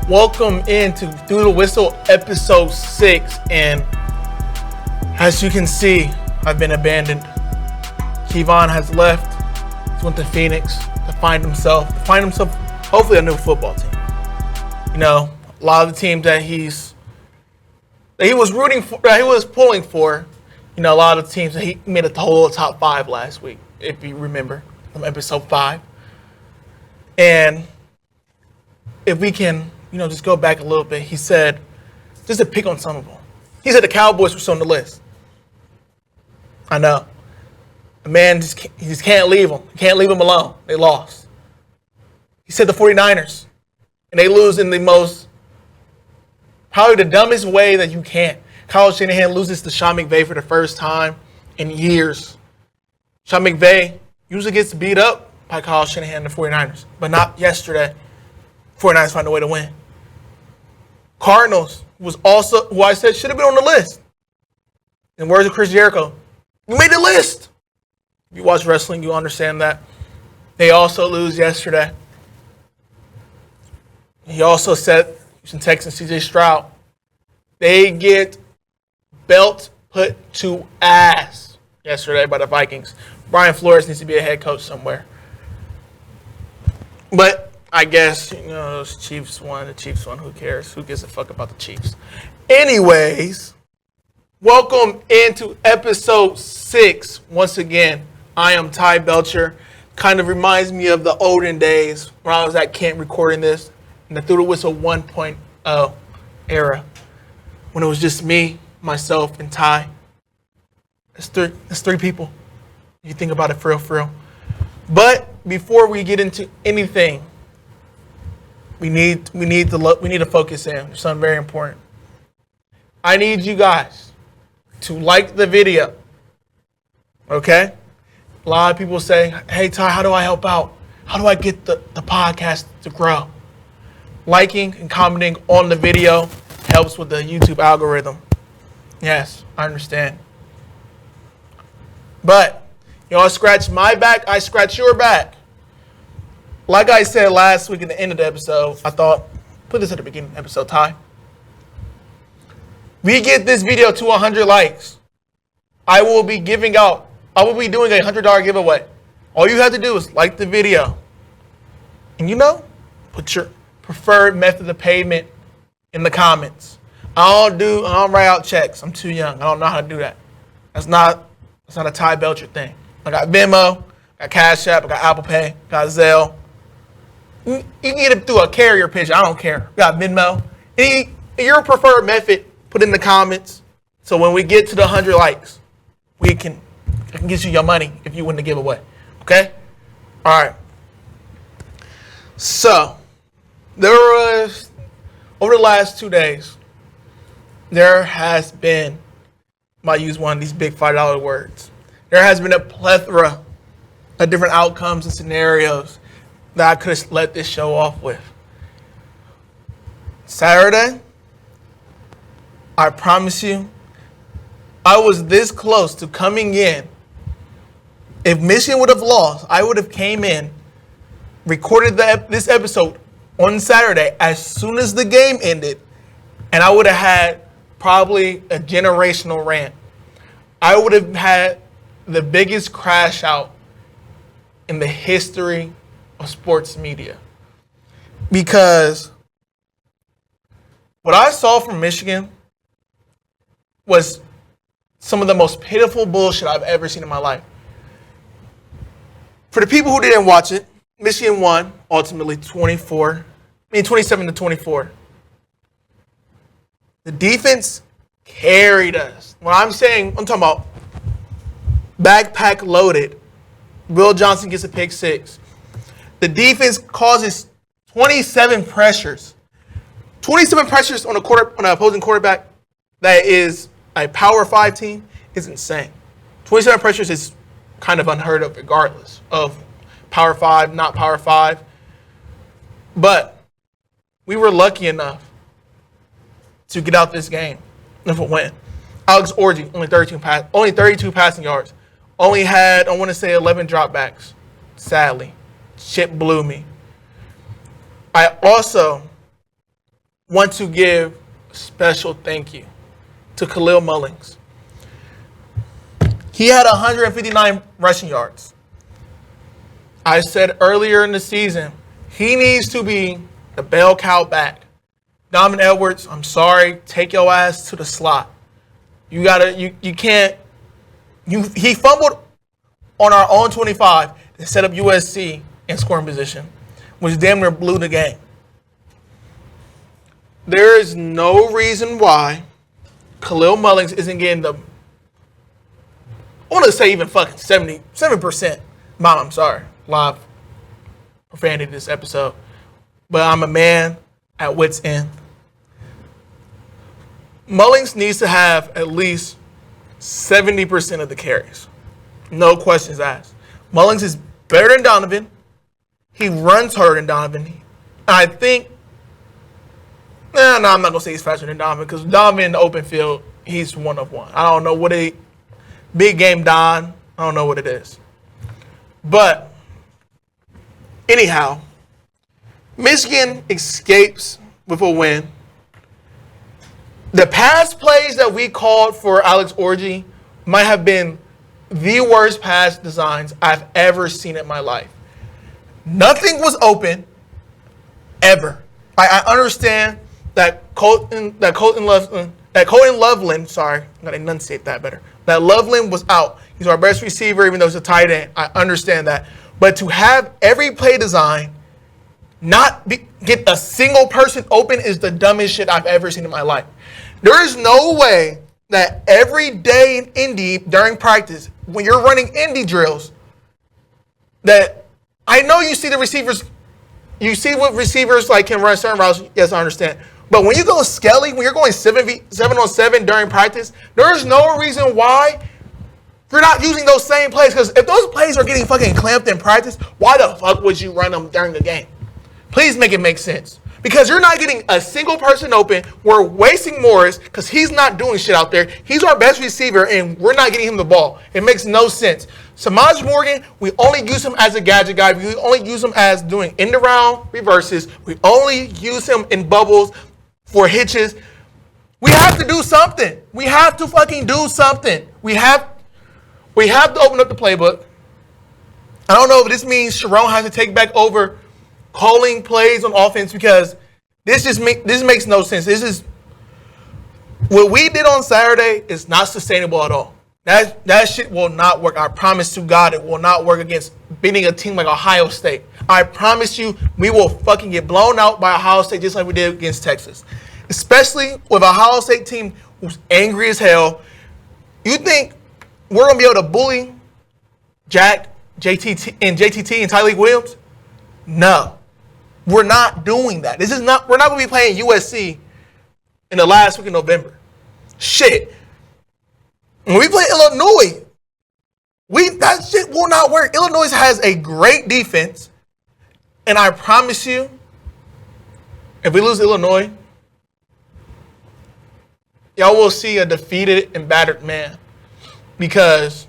Welcome into Through the Whistle episode 6, and as you can see, I've been abandoned. Kevon has left. He went to Phoenix to find himself hopefully a new football team. You know, a lot of the teams that he was rooting for, that he was pulling for, you know, a lot of the teams that he made it the whole top 5 last week, if you remember from episode 5. And if we can, you know, just go back a little bit, he said, just to pick on some of them, he said the Cowboys were still on the list. I know. The man he just can't leave them. He can't leave them alone. They lost. He said the 49ers, and they lose in the most, probably the dumbest way that you can. Kyle Shanahan loses to Sean McVay for the first time in years. Sean McVay usually gets beat up by Kyle Shanahan and the 49ers, but not yesterday. 49ers find a way to win. Cardinals was also who I said should have been on the list. And words of Chris Jericho, you made the list. If you watch wrestling, you understand that. They also lose yesterday. He also said, Houston Texans, CJ Stroud, they get belt put to ass yesterday by the Vikings. Brian Flores needs to be a head coach somewhere. But I guess, you know, the Chiefs won. Who cares? Who gives a fuck about the Chiefs? Anyways, welcome into episode 6. Once again, I am Ty Belcher. Kind of reminds me of the olden days when I was at Kent recording this in the Through the Whistle 1.0 era, when it was just me, myself, and Ty. It's three people. You think about it for real. But before we get into anything, we need to focus in. There's something very important. I need you guys to like the video. Okay? A lot of people say, hey, Ty, how do I help out? How do I get the podcast to grow? Liking and commenting on the video helps with the YouTube algorithm. Yes, I understand. But you all scratch my back, I scratch your back. Like I said last week at the end of the episode, I thought, put this at the beginning of the episode, Ty. We get this video to 100 likes, I will be doing a $100 giveaway. All you have to do is like the video. And you know, put your preferred method of payment in the comments. I don't write out checks. I'm too young. I don't know how to do that. That's not a Ty Belcher thing. I got Venmo, I got Cash App, I got Apple Pay, got Zelle. You can get it through a carrier pigeon. I don't care. Got Venmo. Your preferred method, put in the comments. So when we get to the 100 likes, I can get you your money if you win the giveaway. Okay? All right. So there was, over the last 2 days, there has been, I might use one of these big $5 words. There has been a plethora of different outcomes and scenarios that I could have let this show off with. Saturday, I promise you, I was this close to coming in. If Michigan would have lost, I would have came in, recorded this episode on Saturday as soon as the game ended, and I would have had probably a generational rant. I would have had the biggest crash out in the history of sports media. Because what I saw from Michigan was some of the most pitiful bullshit I've ever seen in my life. For the people who didn't watch it, Michigan won ultimately 27-24. The defense carried us. When I'm talking about backpack loaded. Will Johnson gets a pick 6. The defense causes 27 pressures. 27 pressures on an opposing quarterback that is a Power 5 team is insane. 27 pressures is kind of unheard of regardless of Power 5, not Power 5. But we were lucky enough to get out this game and win. Alex Orji, only 32 passing yards. Only had, I want to say, 11 dropbacks. Sadly. Shit blew me. I also want to give a special thank you to Khalil Mullings. He had 159 rushing yards. I said earlier in the season, he needs to be the bell cow back. Donovan Edwards, I'm sorry, take your ass to the slot. You can't. He fumbled on our own 25 to set up USC in scoring position, which damn near blew the game. There is no reason why Khalil Mullings isn't getting the, I want to say even fucking 77%. Mom, I'm sorry. Live profanity this episode. But I'm a man at wit's end. Mullings needs to have at least 70% of the carries. No questions asked. Mullings is better than Donovan. He runs harder than Donovan. I think, I'm not going to say he's faster than Donovan because Donovan in the open field, he's one of one. I don't know what big game Don, I don't know what it is. But anyhow, Michigan escapes with a win. The pass plays that we called for Alex Orji might have been the worst pass designs I've ever seen in my life. Nothing was open, ever. I understand that Colton Loveland, sorry, I'm going to enunciate that better. That Loveland was out. He's our best receiver, even though he's a tight end. I understand that. But to have every play design get a single person open is the dumbest shit I've ever seen in my life. There is no way that every day in Indy during practice, when you're running Indy drills, that I know you see the receivers, you see what receivers like can run certain routes. Yes, I understand. But when you go skelly, when you're going 7-on-7 during practice, there's no reason why you're not using those same plays. Because if those plays are getting fucking clamped in practice, why the fuck would you run them during the game? Please make it make sense. Because you're not getting a single person open. We're wasting Morris because he's not doing shit out there. He's our best receiver, and we're not getting him the ball. It makes no sense. Samaj Morgan, we only use him as a gadget guy. We only use him as doing end-around reverses. We only use him in bubbles for hitches. We have to do something. We have to fucking do something. We have to open up the playbook. I don't know if this means Sharon has to take back over calling plays on offense because this makes no sense. This is what we did on Saturday is not sustainable at all. That shit will not work. I promise to God it will not work against beating a team like Ohio State. I promise you we will fucking get blown out by Ohio State just like we did against Texas. Especially with a Ohio State team who's angry as hell. You think we're going to be able to bully JTT and Tyreek Williams? No. We're not doing that. We're not going to be playing USC in the last week of November. Shit. When we play Illinois, that shit will not work. Illinois has a great defense. And I promise you, if we lose Illinois, y'all will see a defeated and battered man. Because,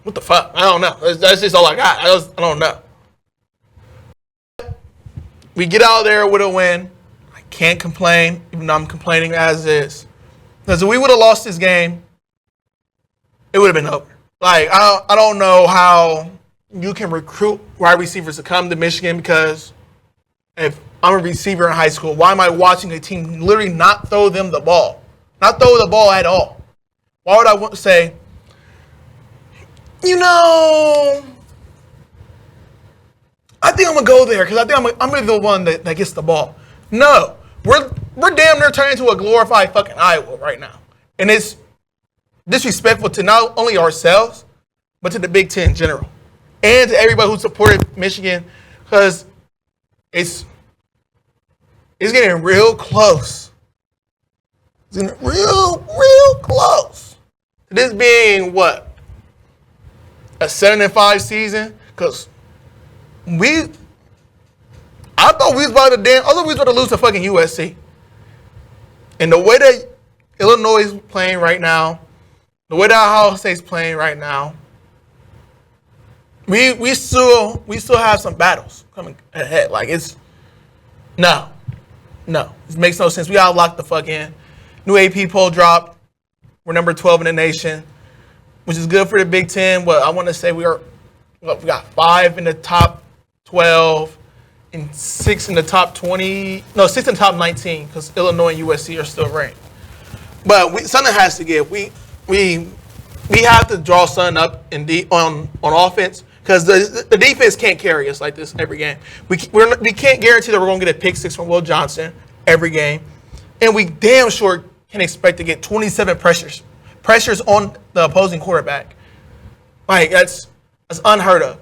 what the fuck? I don't know. That's just all I got. I don't know. We get out there with a win. I can't complain, even though I'm complaining as is. Because if we would have lost this game, it would have been over. Like, I don't know how you can recruit wide receivers to come to Michigan because if I'm a receiver in high school, why am I watching a team literally not throw them the ball? Not throw the ball at all. Why would I want to say, I think I'm going to go there because I think I'm going to be the one that gets the ball. No. We're damn near turning into a glorified fucking Iowa right now. And it's disrespectful to not only ourselves, but to the Big Ten in general. And to everybody who supported Michigan because it's getting real close. It's getting real close. This being what? A 7-5 season? Because I thought we was about to lose to fucking USC. And the way that Illinois is playing right now, the way that Ohio State's playing right now, we still have some battles coming ahead. Like no. No, it makes no sense. We gotta lock the fuck in. New AP poll dropped. We're number 12 in the nation, which is good for the Big Ten. Well, I want to say we got 5 in the top 12 and 6 in the top 20. No, 6 in the top 19 because Illinois and USC are still ranked. But something has to give. We have to draw something up on offense because the defense can't carry us like this every game. We can't guarantee that we're going to get a pick 6 from Will Johnson every game, and we damn sure can expect to get 27 pressures on the opposing quarterback. Like that's unheard of.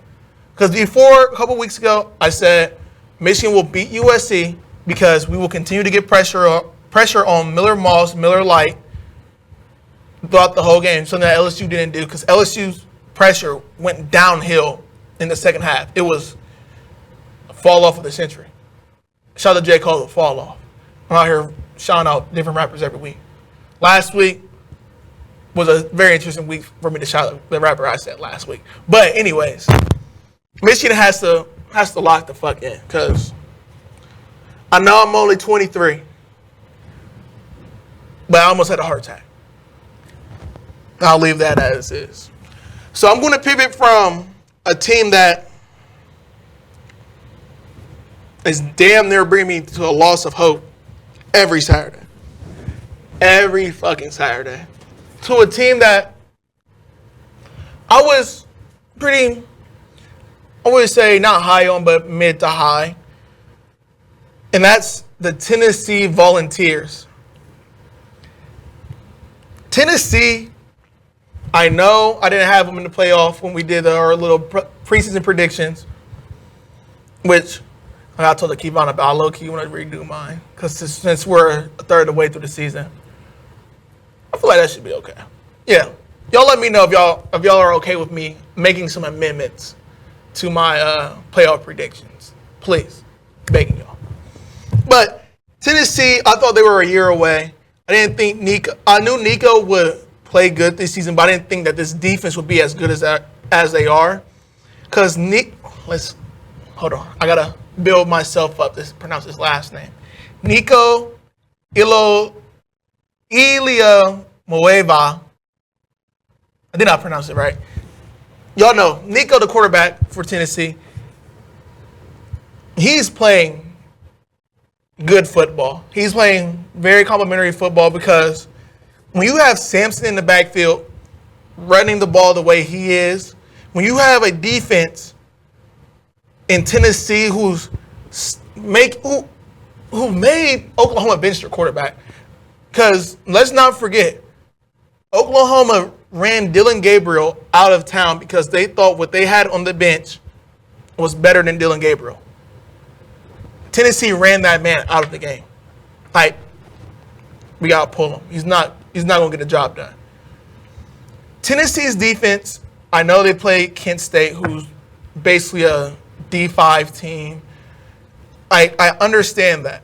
Because before a couple weeks ago, I said Michigan will beat USC because we will continue to get pressure on Miller Moss, Miller Light throughout the whole game. Something that LSU didn't do because LSU's pressure went downhill in the second half. It was a fall off of the century. Shout out to J. Cole, the fall off. I'm out here shouting out different rappers every week. Last week was a very interesting week for me to shout out the rapper I said last week. But anyways, Michigan has to lock the fuck in because I know I'm only 23, but I almost had a heart attack. I'll leave that as is. So I'm going to pivot from a team that is damn near bringing me to a loss of hope every Saturday. Every fucking Saturday. To a team that I was pretty, I would say not high on, but mid to high. And that's the Tennessee Volunteers. Tennessee, I know I didn't have them in the playoff when we did our little preseason predictions, which I told the Kevon about. Low-key want to redo mine because since we're a third of the way through the season, I feel like that should be okay. Yeah. Y'all let me know if y'all are okay with me making some amendments to my playoff predictions. Please. Begging y'all. But Tennessee, I thought they were a year away. I knew Nico would play good this season, but I didn't think that this defense would be as good as they are. Because hold on. I gotta build myself up to pronounce his last name. Nico Ilia Moeva. I did not pronounce it right. Y'all know, Nico, the quarterback for Tennessee, he's playing good football. He's playing very complimentary football because when you have Sampson in the backfield running the ball the way he is, when you have a defense in Tennessee who made Oklahoma bench their quarterback. Because let's not forget, Oklahoma ran Dylan Gabriel out of town because they thought what they had on the bench was better than Dylan Gabriel. Tennessee ran that man out of the game. Like, we got to pull him. He's not going to get the job done. Tennessee's defense, I know they played Kent State, who's basically a D5 team. I understand that.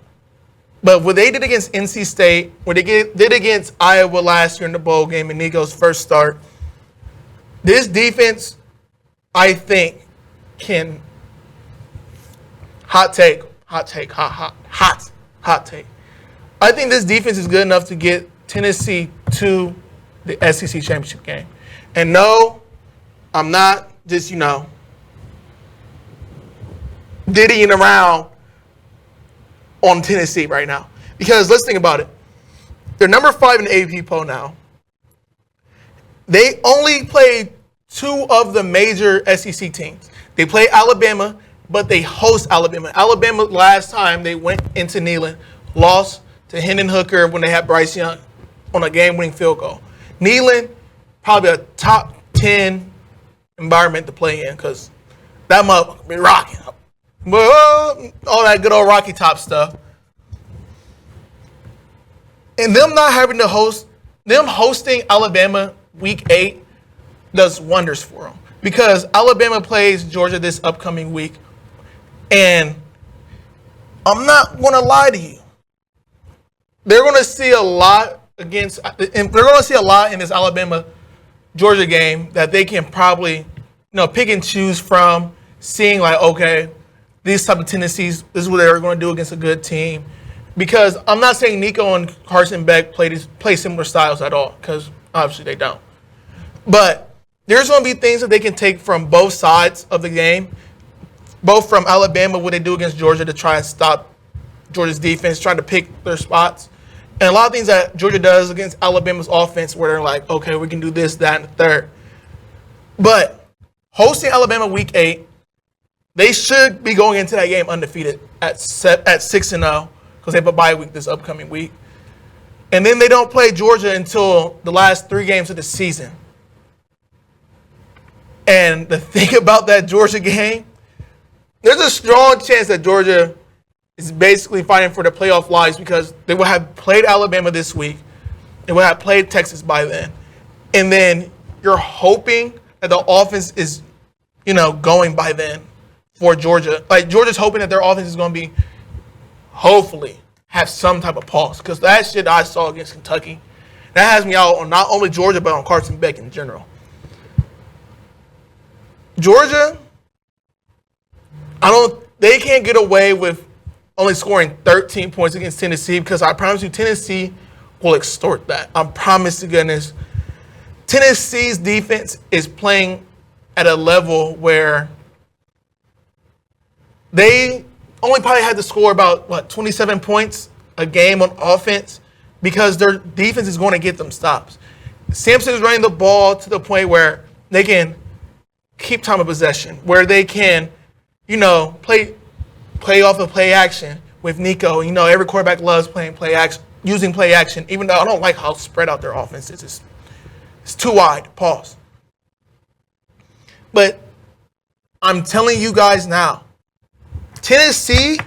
But what they did against NC State, what they did against Iowa last year in the bowl game in Nico's first start, this defense, I think, can hot take. I think this defense is good enough to get Tennessee to the SEC championship game. And no, I'm not just, diddying around on Tennessee right now. Because let's think about it. They're number 5 in the AP poll now. They only played 2 of the major SEC teams. They play Alabama, but they host Alabama. Alabama, last time they went into Neyland, lost to Hendon Hooker when they had Bryce Young on a game-winning field goal. Neyland, probably a top 10 environment to play in because that motherfucker be rocking. All that good old Rocky Top stuff. And them not having to hosting Alabama week 8 does wonders for them. Because Alabama plays Georgia this upcoming week. And I'm not going to lie to you. They're going to see a lot in this Alabama Georgia game that they can probably, pick and choose from, seeing like, okay, these type of tendencies, this is what they're going to do against a good team. Because I'm not saying Nico and Carson Beck play similar styles at all, because obviously they don't. But there's going to be things that they can take from both sides of the game, both from Alabama, what they do against Georgia to try and stop Georgia's defense, trying to pick their spots. And a lot of things that Georgia does against Alabama's offense where they're like, okay, we can do this, that, and the third. But hosting Alabama Week 8, they should be going into that game undefeated at 6-0 because they have a bye week this upcoming week. And then they don't play Georgia until the last 3 games of the season. And the thing about that Georgia game, there's a strong chance that Georgia is basically fighting for the playoff lives because they will have played Alabama this week. They will have played Texas by then. And then you're hoping that the offense is, going by then for Georgia. Like, Georgia's hoping that their offense is going to be, hopefully, have some type of pulse. Because that shit I saw against Kentucky, that has me out on not only Georgia, but on Carson Beck in general. Georgia, they can't get away with only scoring 13 points against Tennessee because I promise you Tennessee will extort that. I promise to goodness. Tennessee's defense is playing at a level where they only probably had to score about, 27 points a game on offense because their defense is going to get them stops. Sampson is running the ball to the point where they can keep time of possession, where they can, play off of play action with Nico. Every quarterback loves playing play action, using play action, even though I don't like how spread out their offense is. It's too wide. Pause. But I'm telling you guys now, Tennessee,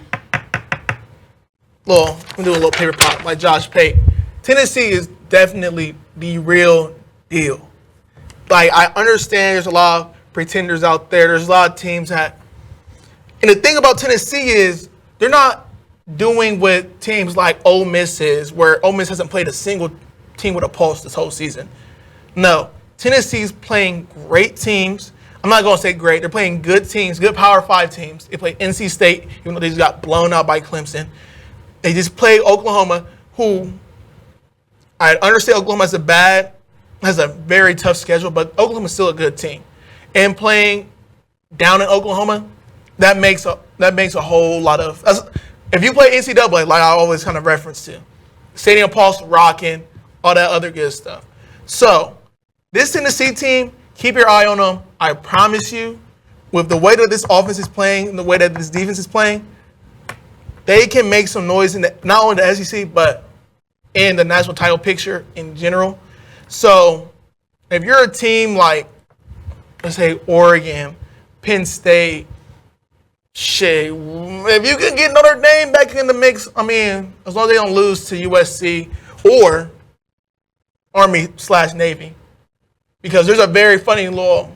I'm do a little paper pop like Josh Pate. Tennessee is definitely the real deal. Like, I understand there's a lot of pretenders out there. There's a lot of teams that, and the thing about Tennessee is they're not doing what teams like Ole Miss is, where Ole Miss hasn't played a single team with a pulse this whole season. No, Tennessee's playing great teams. I'm not going to say great. They're playing good teams, good Power 5 teams. They play NC State, even though they just got blown out by Clemson. They just played Oklahoma, who I understand Oklahoma has a very tough schedule, but Oklahoma's still a good team. And playing down in Oklahoma, that makes a whole lot of. If you play NCAA, like I always kind of reference to, stadium pulse, rocking, all that other good stuff. So this Tennessee team, keep your eye on them. I promise you, with the way that this offense is playing and the way that this defense is playing, they can make some noise in not only the SEC, but in the national title picture in general. So if you're a team like, let's say, Oregon, Penn State, shit, if you can get Notre Dame back in the mix, I mean, as long as they don't lose to USC or Army/Navy, because there's a very funny little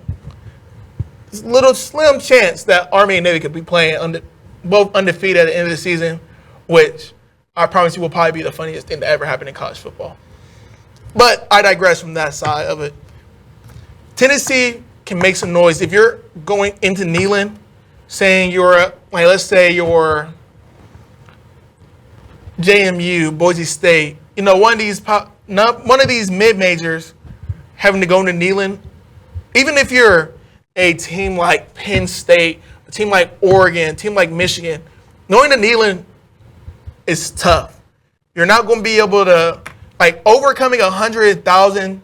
slim chance that Army and Navy could be playing both undefeated at the end of the season, which I promise you will probably be the funniest thing to ever happen in college football. But I digress from that side of it. Tennessee can make some noise. If you're going into Neyland, saying let's say you're JMU, Boise State, one of these mid-majors having to go into Neyland, even if you're a team like Penn State, a team like Oregon, a team like Michigan, knowing that Neyland is tough. You're not going to be able to, overcoming 100,000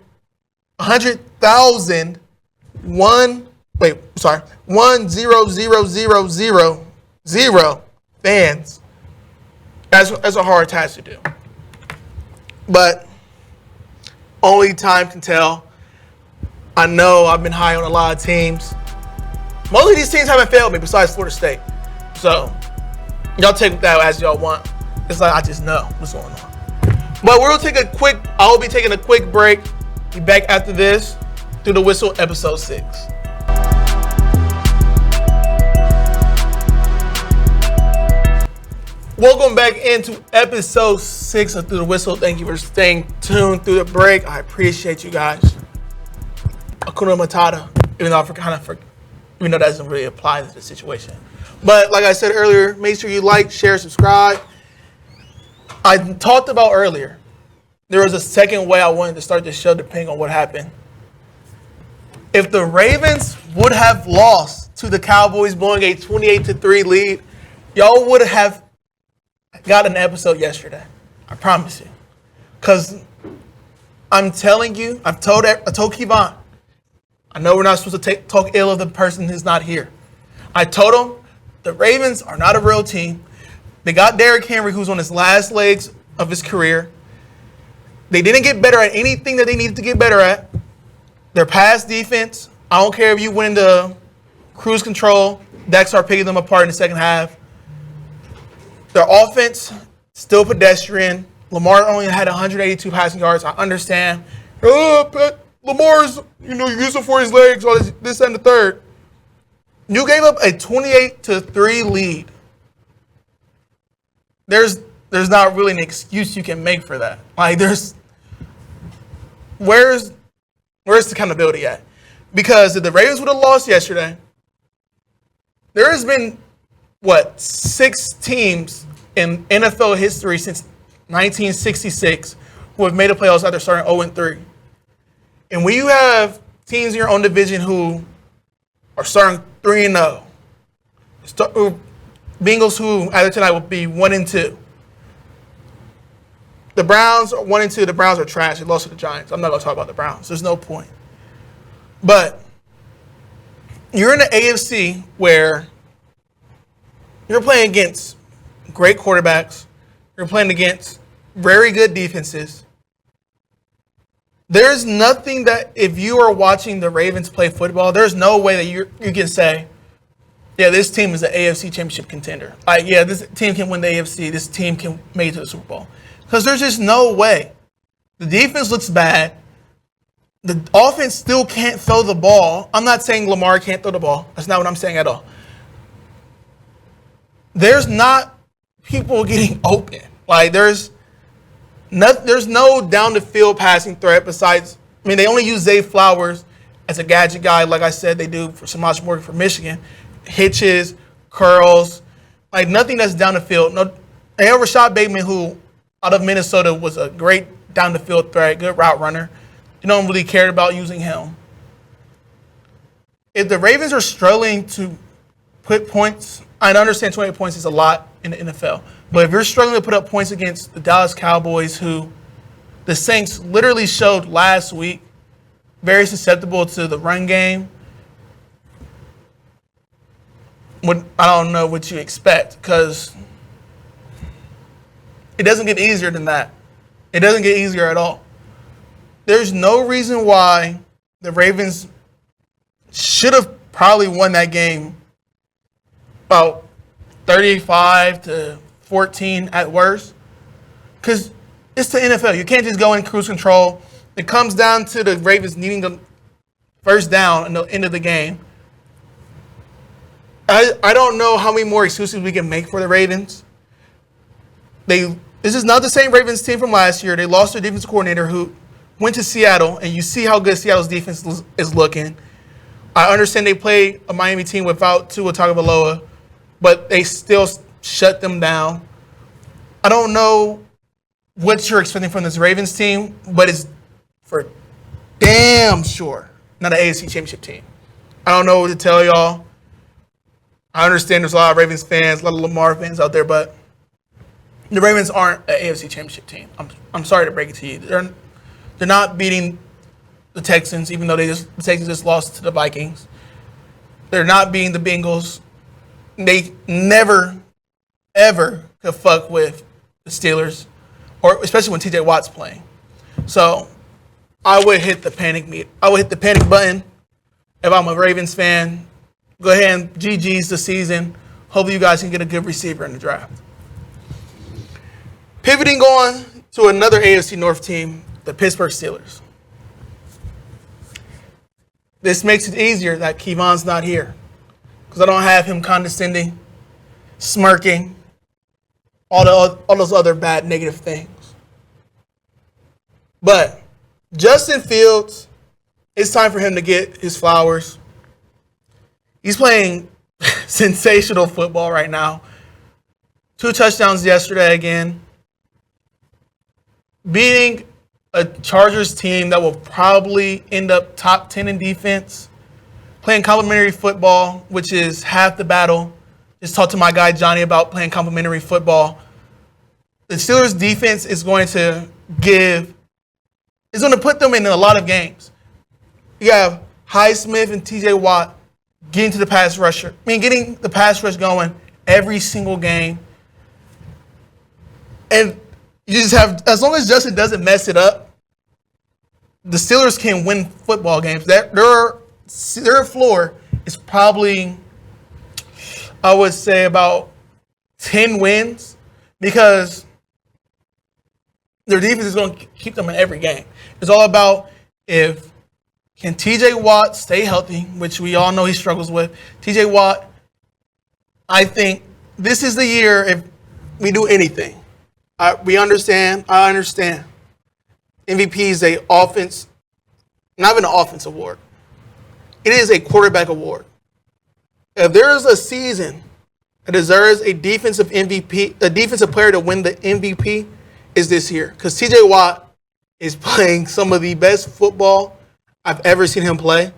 fans. That's a hard task to do. But only time can tell. I know I've been high on a lot of teams. Most of these teams haven't failed me besides Florida State. So y'all take that as y'all want. It's like I just know what's going on. But I will be taking a quick break. Be back after this through the Whistle episode 6. Welcome back into episode 6 of Through the Whistle. Thank you for staying tuned through the break. I appreciate you guys. Hakuna Matata, even though that doesn't really apply to the situation. But like I said earlier, make sure you like, share, subscribe. I talked about earlier, there was a second way I wanted to start this show depending on what happened. If the Ravens would have lost to the Cowboys blowing a 28-3 lead, y'all would have got an episode yesterday. I promise you. Because I'm telling you, I told Kevon, I know we're not supposed to talk ill of the person who's not here. I told him the Ravens are not a real team. They got Derrick Henry, who's on his last legs of his career. They didn't get better at anything that they needed to get better at. Their pass defense, I don't care if you went into cruise control, Dak started picking them apart in the second half. Their offense, still pedestrian. Lamar only had 182 passing yards. I understand. But Lamar's, you use him for his legs, all this and the third. You gave up a 28-3 lead. There's not really an excuse you can make for that. Like, where's the accountability at? Because if the Ravens would have lost yesterday, there has been, 6 teams in NFL history since 1966 who have made the playoffs after starting 0-3. And when you have teams in your own division who are starting 3-0, Bengals who after tonight will be 1-2. The Browns are 1-2. The Browns are trash. They lost to the Giants. I'm not going to talk about the Browns. There's no point. But you're in the AFC where you're playing against great quarterbacks. You're playing against very good defenses. There's nothing that if you are watching the Ravens play football, there's no way that you can say, yeah, this team is an AFC championship contender. Yeah, this team can win the AFC. This team can make it to the Super Bowl. Because there's just no way. The defense looks bad. The offense still can't throw the ball. I'm not saying Lamar can't throw the ball. That's not what I'm saying at all. There's not people getting open. Like, there's no down-the-field passing threat besides, they only use Zay Flowers as a gadget guy, like I said they do for Samaj Morgan for Michigan. Hitches, curls, like nothing that's down the field. No, they have Rashad Bateman, who out of Minnesota was a great down the field threat, good route runner. You don't really care about using him. If the Ravens are struggling to put points, I understand 28 points is a lot in the NFL, but if you're struggling to put up points against the Dallas Cowboys, who the Saints literally showed last week, very susceptible to the run game, I don't know what you expect, because it doesn't get easier than that. It doesn't get easier at all. There's no reason why the Ravens should have probably won that game about 35-14 at worst, because it's the NFL. You can't just go in cruise control. It comes down to the Ravens needing the first down at the end of the game. I don't know how many more excuses we can make for the Ravens. This is not the same Ravens team from last year. They lost their defensive coordinator who went to Seattle, and you see how good Seattle's defense is looking. I understand they played a Miami team without Tua Tagovailoa, but they still shut them down. I don't know what you're expecting from this Ravens team, but it's for damn sure not an AFC championship team. I don't know what to tell y'all. I understand there's a lot of Ravens fans, a lot of Lamar fans out there, but the Ravens aren't an AFC championship team. I'm sorry to break it to you. They're not beating the Texans, even though the Texans just lost to the Vikings. They're not beating the Bengals. They never, ever could fuck with the Steelers, or especially when TJ Watt's playing. So I would hit the panic button if I'm a Ravens fan. Go ahead and GG's the season. Hopefully you guys can get a good receiver in the draft. Pivoting on to another AFC North team, the Pittsburgh Steelers. This makes it easier that Kevon's not here, because I don't have him condescending, smirking, all those other bad negative things. But Justin Fields, it's time for him to get his flowers. He's playing sensational football right now. 2 touchdowns yesterday again. beating a Chargers team that will probably end up top 10 in defense, playing complementary football, which is half the battle. Just talked to my guy Johnny about playing complementary football. The Steelers defense is going to put them in a lot of games. You have Highsmith and TJ Watt getting the pass rush going every single game. And you just have, as long as Justin doesn't mess it up, the Steelers can win football games. Their floor is probably, I would say, about 10 wins because their defense is going to keep them in every game. It's all about can TJ Watt stay healthy, which we all know he struggles with. TJ Watt, I think this is the year if we do anything. I understand. MVP is not even an offense award. It is a quarterback award. If there is a season that deserves a defensive MVP, a defensive player to win the MVP, is this year. Because TJ Watt is playing some of the best football I've ever seen him play,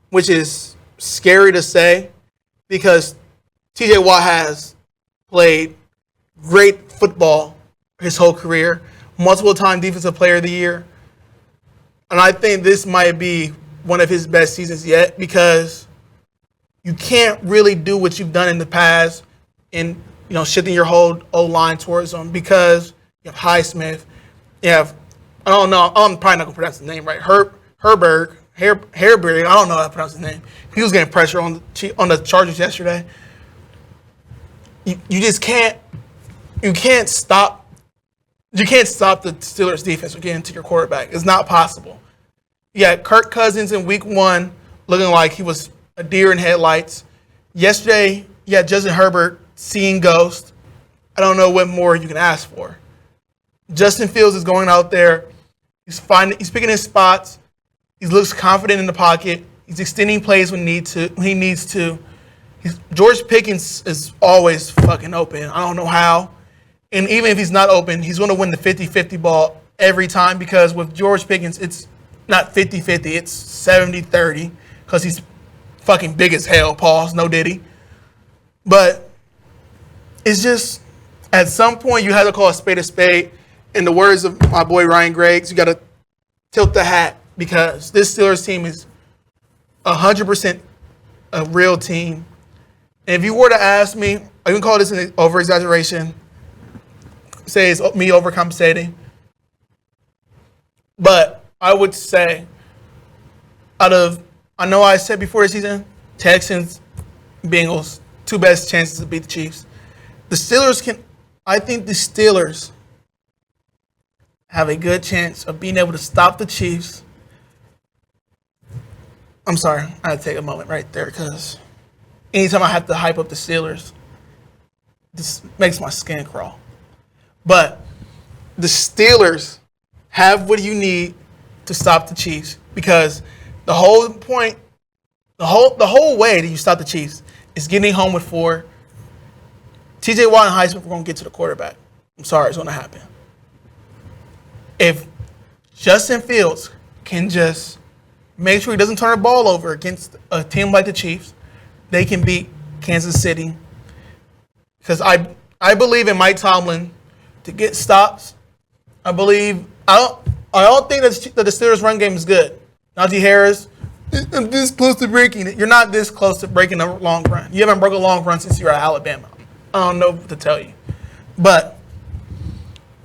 which is scary to say because TJ Watt has played great football his whole career, multiple-time defensive player of the year. And I think this might be one of his best seasons yet because you can't really do what you've done in the past in, shifting your whole O-line towards him because you have Highsmith, you have, I don't know, I'm probably not going to pronounce his name right, Hairberg, I don't know how to pronounce his name. He was getting pressure on the Chargers yesterday. You just can't stop the Steelers defense from getting to your quarterback. It's not possible. Yeah, Kirk Cousins in week 1 looking like he was a deer in headlights. Yesterday, Justin Herbert seeing ghosts. I don't know what more you can ask for. Justin Fields is going out there. He's picking his spots. He looks confident in the pocket. He's extending plays when he needs to. George Pickens is always fucking open. I don't know how. And even if he's not open, he's going to win the 50-50 ball every time because with George Pickens, it's not 50-50, it's 70-30 because he's fucking big as hell, pause, no diddy. But it's just, at some point, you have to call a spade a spade. In the words of my boy Ryan Greggs, you got to tilt the hat because this Steelers team is 100% a real team. And if you were to ask me, I can call this an over-exaggeration, say it's me overcompensating. But I would say I know I said before the season, Texans, Bengals, 2 best chances to beat the Chiefs. I think the Steelers have a good chance of being able to stop the Chiefs. I'm sorry, I had to take a moment right there because anytime I have to hype up the Steelers, this makes my skin crawl. But the Steelers have what you need to stop the Chiefs because the whole point, the whole way that you stop the Chiefs is getting home with 4. TJ Watt and Highsmith are going to get to the quarterback. I'm sorry, it's going to happen. If Justin Fields can just make sure he doesn't turn the ball over against a team like the Chiefs, they can beat Kansas City. Because I believe in Mike Tomlin to get stops. I don't think that the Steelers' run game is good. Najee Harris, I'm this close to breaking it. You're not this close to breaking a long run. You haven't broken a long run since you were at Alabama. I don't know what to tell you. But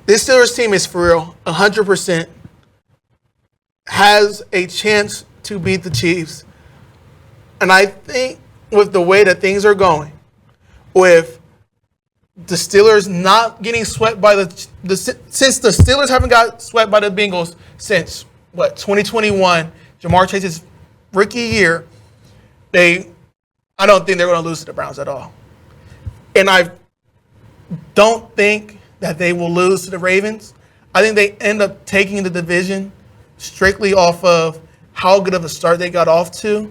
this Steelers team is for real, 100%, has a chance to beat the Chiefs. And I think with the way that things are going, with the Steelers not getting swept by since the Steelers haven't got swept by the Bengals since 2021, Jamar Chase's rookie year, I don't think they're going to lose to the Browns at all. And I don't think that they will lose to the Ravens. I think they end up taking the division strictly off of how good of a start they got off to.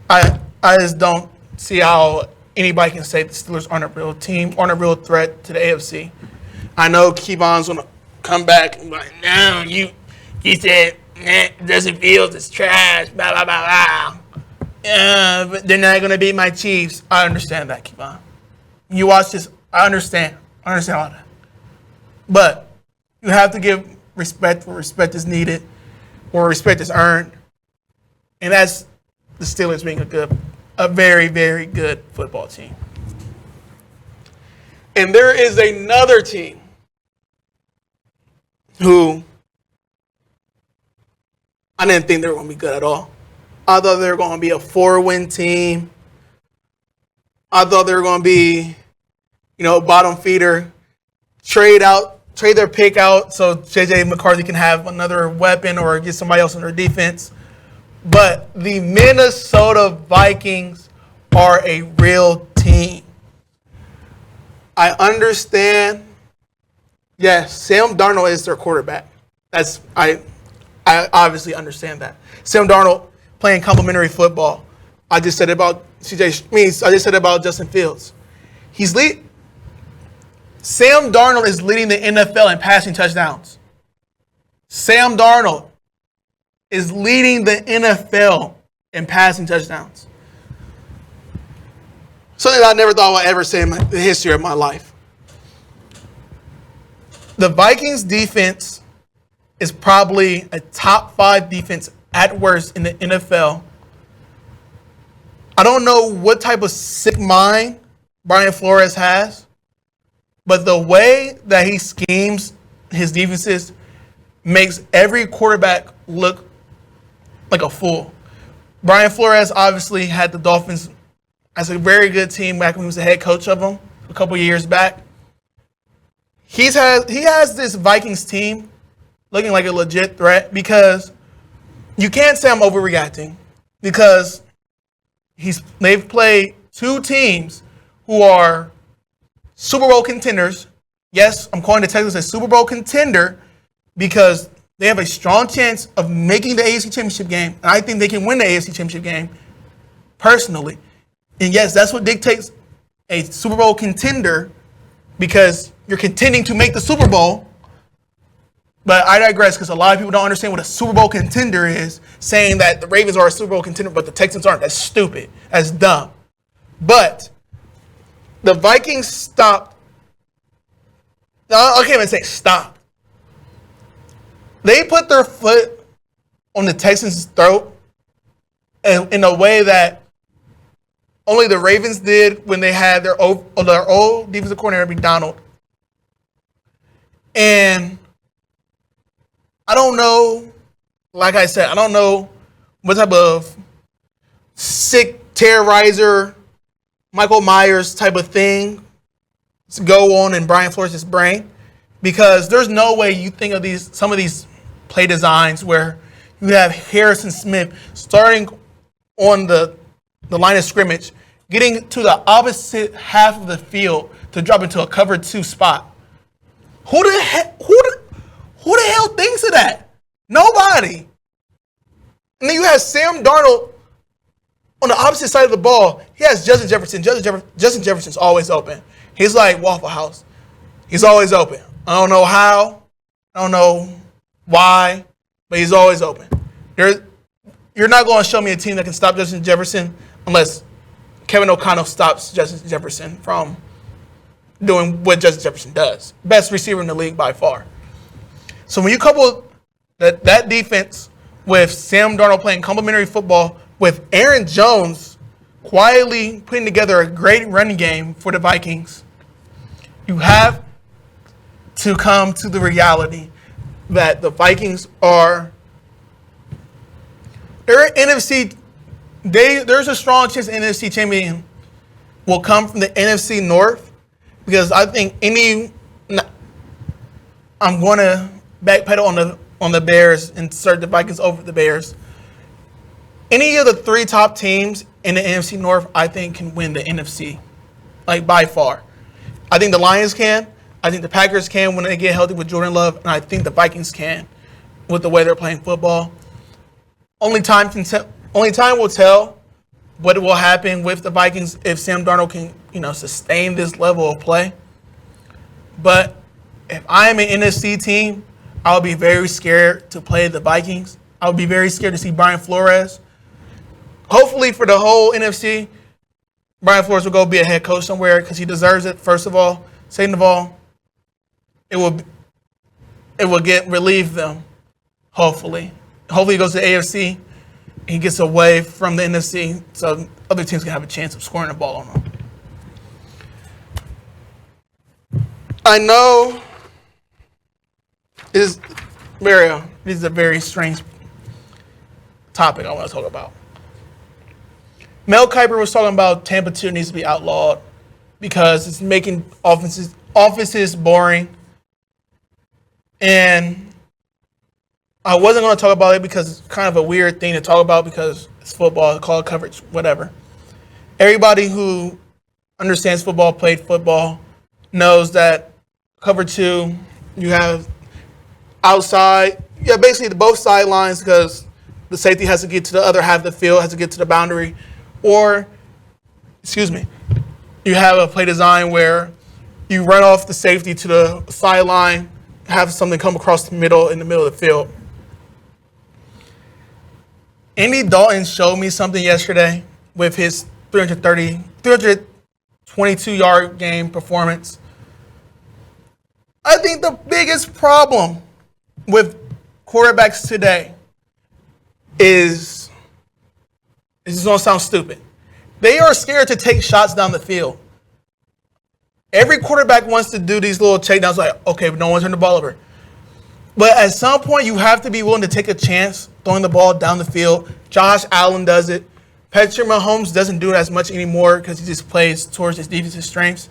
I just don't see how anybody can say the Steelers aren't a real team, aren't a real threat to the AFC. I know Kevon's going to come back and be like, no, you said Justin Fields is trash, blah, blah, blah, blah. But they're not going to beat my Chiefs. I understand that, Kevon. You watch this, I understand. I understand all that. But you have to give respect where respect is needed or respect is earned. And that's the Steelers being a very, very good football team. And there is another team who I didn't think they were going to be good at all. I thought they were going to be a 4-win team. I thought they were going to be, bottom feeder. Trade their pick out so J.J. McCarthy can have another weapon or get somebody else on their defense. But the Minnesota Vikings are a real team. I understand. Yes, Sam Darnold is their quarterback. I obviously understand that. Sam Darnold playing complimentary football. I just said about I just said about Justin Fields. Sam Darnold is leading the NFL in passing touchdowns. Sam Darnold is leading the NFL in passing touchdowns. Something that I never thought I would ever say in the history of my life. The Vikings defense is probably a top 5 defense at worst in the NFL. I don't know what type of sick mind Brian Flores has, but the way that he schemes his defenses makes every quarterback look like a fool. Brian Flores obviously had the Dolphins as a very good team back when he was the head coach of them a couple years back. He has this Vikings team looking like a legit threat because you can't say I'm overreacting because they've played 2 teams who are Super Bowl contenders. Yes, I'm calling the Texans a Super Bowl contender because they have a strong chance of making the AFC Championship game, and I think they can win the AFC Championship game personally. And yes, that's what dictates a Super Bowl contender because you're contending to make the Super Bowl. But I digress because a lot of people don't understand what a Super Bowl contender is, saying that the Ravens are a Super Bowl contender, but the Texans aren't. That's stupid. That's dumb. But the Vikings stopped. No, I can't even say stopped. They put their foot on the Texans' throat in a way that only the Ravens did when they had their old defensive coordinator, Donald. And I don't know, like I said, I don't know what type of sick terrorizer, Michael Myers type of thing to go on in Brian Flores' brain, because there's no way you think of some of these play designs where you have Harrison Smith starting on the line of scrimmage, getting to the opposite half of the field to drop into a cover 2 spot. Who the hell thinks of that? Nobody. And then you have Sam Darnold on the opposite side of the ball. He has Justin Jefferson. Justin Jefferson's always open. He's like Waffle House. He's always open. I don't know how. I don't know why, but he's always open. You're not going to show me a team that can stop Justin Jefferson unless Kevin O'Connell stops Justin Jefferson from doing what Justin Jefferson does. Best receiver in the league by far. So when you couple that defense with Sam Darnold playing complimentary football, with Aaron Jones quietly putting together a great running game for the Vikings, you have to come to the reality that the Vikings are there's a strong chance the NFC champion will come from the NFC North, because I think I'm going to backpedal on the Bears and start the Vikings over the Bears. Any of the 3 top teams in the NFC North, I think, can win the NFC, like by far. I think the Lions can. I think the Packers can when they get healthy with Jordan Love, and I think the Vikings can with the way they're playing football. Only time will tell what will happen with the Vikings if Sam Darnold can, sustain this level of play. But if I am an NFC team, I would be very scared to play the Vikings. I would be very scared to see Brian Flores. Hopefully for the whole NFC, Brian Flores will go be a head coach somewhere because he deserves it, first of all. Second of all, it will relieve them, hopefully. Hopefully he goes to the AFC and he gets away from the NFC so other teams can have a chance of scoring the ball on them. I know this is a very strange topic I want to talk about. Mel Kiper was talking about Tampa 2 needs to be outlawed because it's making offices boring. And I wasn't going to talk about it because it's kind of a weird thing to talk about because it's football, call coverage, whatever. Everybody who understands football, played football, knows that cover 2, you have outside, basically both sidelines because the safety has to get to the other half of the field, has to get to the boundary. Or, you have a play design where you run off the safety to the sideline, have something come across the middle in the middle of the field. Andy Dalton showed me something yesterday with his 322-yard game performance. I think the biggest problem with quarterbacks today is, this is going to sound stupid, they are scared to take shots down the field. Every quarterback wants to do these little takedowns like, okay, no one's turn the ball over. But at some point, you have to be willing to take a chance throwing the ball down the field. Josh Allen does it. Patrick Mahomes doesn't do it as much anymore because he just plays towards his defensive strengths.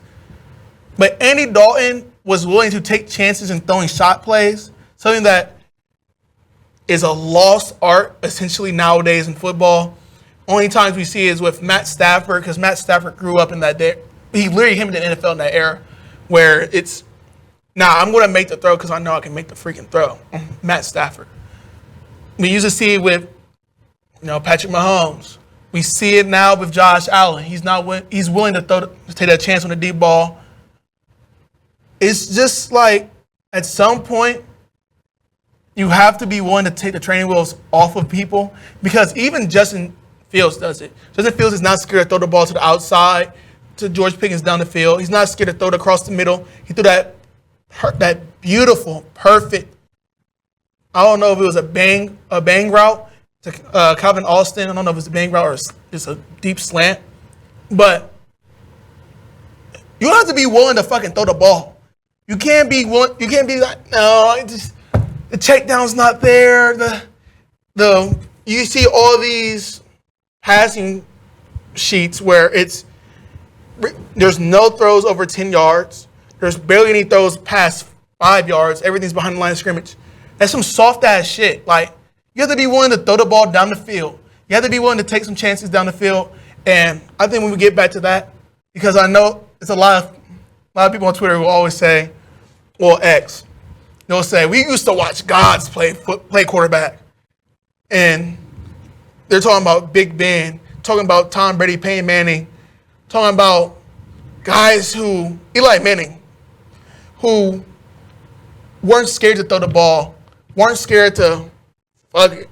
But Andy Dalton was willing to take chances in throwing shot plays, something that is a lost art essentially nowadays in football. Only times we see is with Matt Stafford because Matt Stafford grew up in that day. He literally came into the NFL in that era where it's, I'm going to make the throw because I know I can make the freaking throw. Matt Stafford. We used to see it with, Patrick Mahomes. We see it now with Josh Allen. He's willing to take that chance on the deep ball. It's just like at some point you have to be willing to take the training wheels off of people because even Justin Fields does it. Justin Fields is not scared to throw the ball to the outside to George Pickens down the field. He's not scared to throw it across the middle. He threw that beautiful, perfect, I don't know if it was a bang route to Calvin Austin. I don't know if it's a bang route or just a deep slant. But you have to be willing to fucking throw the ball. You can't be like, no, the takedown's not there. You see all these passing sheets where there's no throws over 10 yards. There's barely any throws past 5 yards. Everything's behind the line of scrimmage. That's some soft-ass shit. Like, you have to be willing to throw the ball down the field. You have to be willing to take some chances down the field. And I think when we get back to that, because I know it's a lot of people on Twitter who always say, well, X, they'll say, we used to watch gods play quarterback. And they're talking about Big Ben, talking about Tom Brady, Peyton Manning, talking about guys Eli Manning, who weren't scared to throw the ball, weren't scared to, fuck it,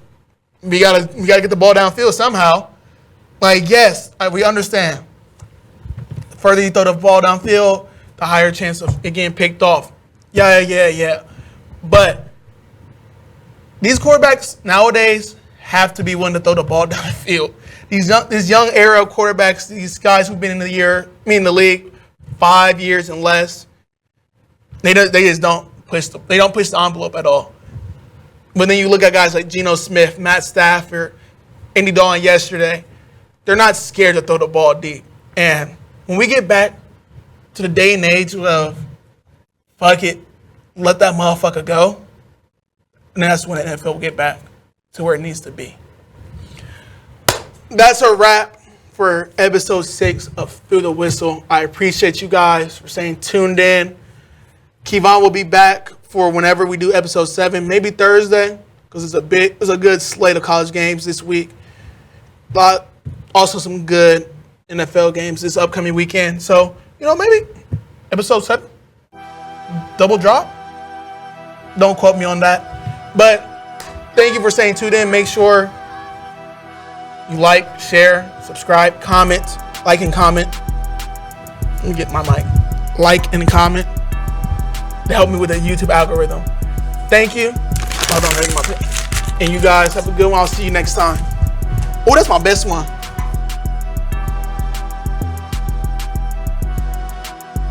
we gotta get the ball downfield somehow. Like, yes, we understand. The further you throw the ball downfield, the higher chance of it getting picked off. Yeah. But these quarterbacks nowadays have to be willing to throw the ball down the field. This young era of quarterbacks, these guys who've been in the league 5 years and less, they just don't push the envelope at all. But then you look at guys like Geno Smith, Matt Stafford, Andy Dalton yesterday, they're not scared to throw the ball deep. And when we get back to the day and age of fuck it, let that motherfucker go, and that's when the NFL will get back to where it needs to be. That's a wrap for episode 6 of Through the Whistle. I appreciate you guys for staying tuned in. Kevon will be back for whenever we do episode 7, maybe Thursday, because it's a good slate of college games this week. But also some good NFL games this upcoming weekend. So, maybe episode 7, double drop. Don't quote me on that. But thank you for staying tuned in. Make sure you like, share, subscribe, comment, like and comment. Let me get my mic. Like and comment to help me with the YouTube algorithm. Thank you. Hold on, and you guys have a good one. I'll see you next time. Oh, that's my best one.